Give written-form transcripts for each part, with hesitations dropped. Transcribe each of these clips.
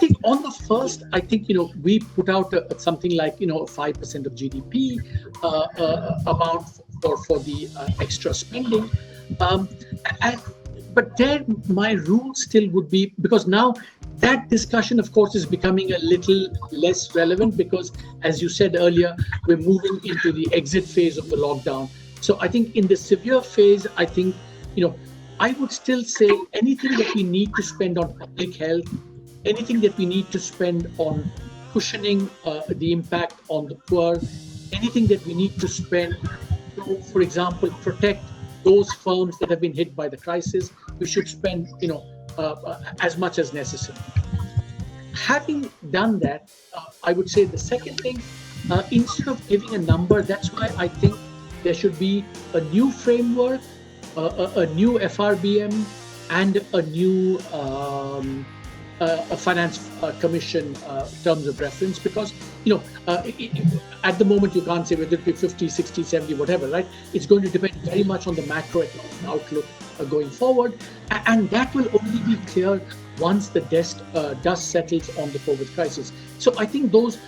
think on the first, I think, we put out something like, 5% of GDP amount for the extra spending. Um, and, but there, my rule still would be, because now that discussion, of course, is becoming a little less relevant because, as you said earlier, we're moving into the exit phase of the lockdown. So I think in the severe phase, I think, I would still say anything that we need to spend on public health, anything that we need to spend on cushioning the impact on the poor, anything that we need to spend to, for example, protect those firms that have been hit by the crisis, we should spend, as much as necessary. Having done that, I would say the second thing, instead of giving a number, that's why I think there should be a new framework, a new FRBM, and a new a finance commission terms of reference, because at the moment you can't say whether it be 50, 60, 70, whatever, right? It's going to depend very much on the macroeconomic outlook going forward, and that will only be clear once the dust settles on the COVID crisis. So I think those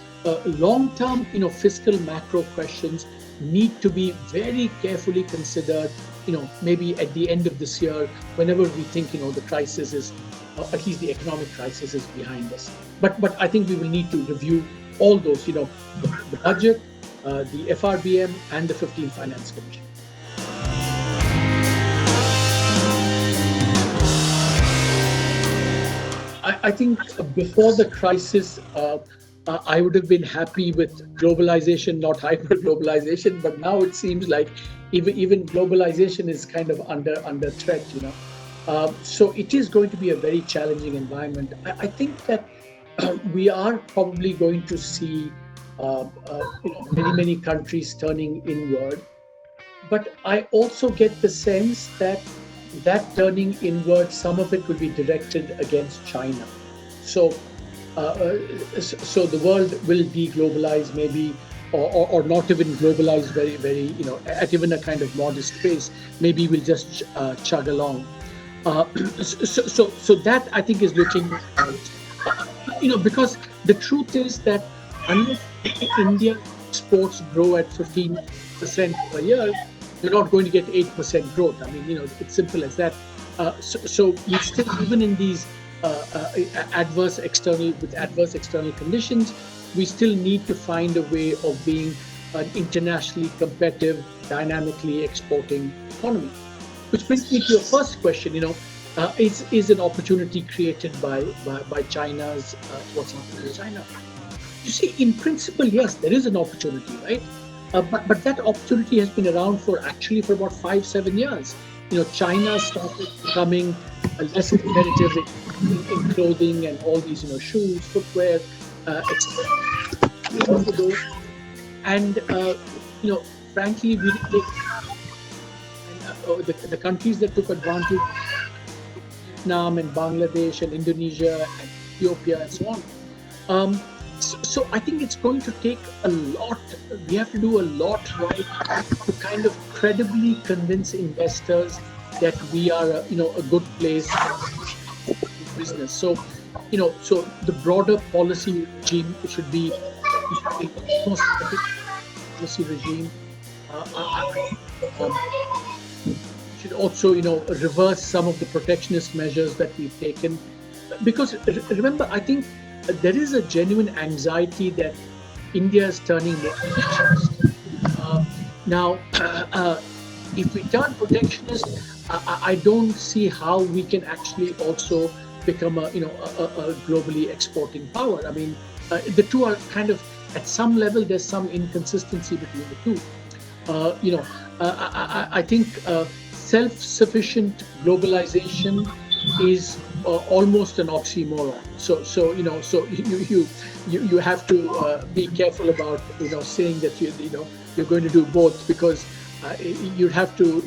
long-term fiscal macro questions need to be very carefully considered, maybe at the end of this year, whenever we think the crisis is, at least the economic crisis is behind us. But I think we will need to review all those, the budget, the FRBM, and the 15th Finance Commission. I think before the crisis, I would have been happy with globalization, not hyper globalization. But now it seems like even globalization is kind of under threat. So it is going to be a very challenging environment. I think that we are probably going to see many countries turning inward. But I also get the sense that turning inward, some of it will be directed against China. So the world will de-globalize maybe, or not even globalize very, at even a kind of modest pace. Maybe we'll just chug along. So that I think is looking, because the truth is that unless India exports grow at 15% per year, you're not going to get 8% growth. I mean, it's simple as that. So we still, even in these adverse external conditions, we still need to find a way of being an internationally competitive, dynamically exporting economy. Which brings me to your first question. Is an opportunity created by China's what's happening in China? You see, in principle, yes, there is an opportunity, right? But that opportunity has been around for about 5-7 years. China started becoming less competitive in clothing and all these, shoes, footwear, etc. And frankly, we didn't take. The countries that took advantage, Vietnam and Bangladesh and Indonesia and Ethiopia and so on. So I think it's going to take a lot. We have to do a lot, right, to kind of credibly convince investors that we are a good place for business. So the broader policy regime should be most policy regime. Should also reverse some of the protectionist measures that we've taken, because remember, I think there is a genuine anxiety that India is turning more protectionist. Now, if we turn protectionist, I don't see how we can actually also become a globally exporting power. I mean, the two are kind of, at some level, there's some inconsistency between the two. I think self-sufficient globalization is almost an oxymoron. So you have to be careful about saying that you're going to do both, because you have to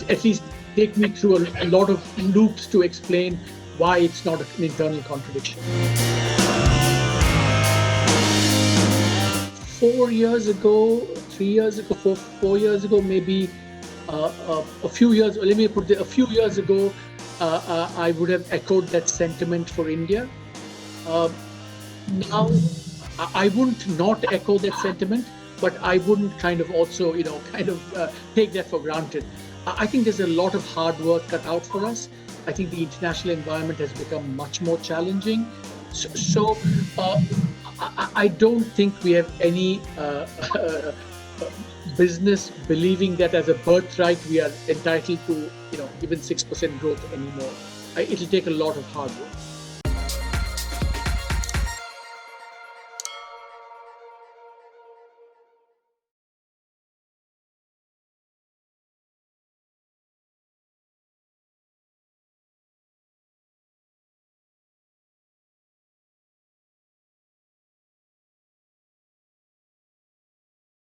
at least take me through a lot of loops to explain why it's not an internal contradiction. 4 years ago, 3 years ago, 4 years ago, maybe a few years ago, I would have echoed that sentiment for India. Um, Now, I wouldn't not echo that sentiment, but I wouldn't kind of also, take that for granted. I think there's a lot of hard work cut out for us. I think the international environment has become much more challenging. So, I don't think we have any business believing that as a birthright we are entitled to, even 6% growth anymore. It'll take a lot of hard work.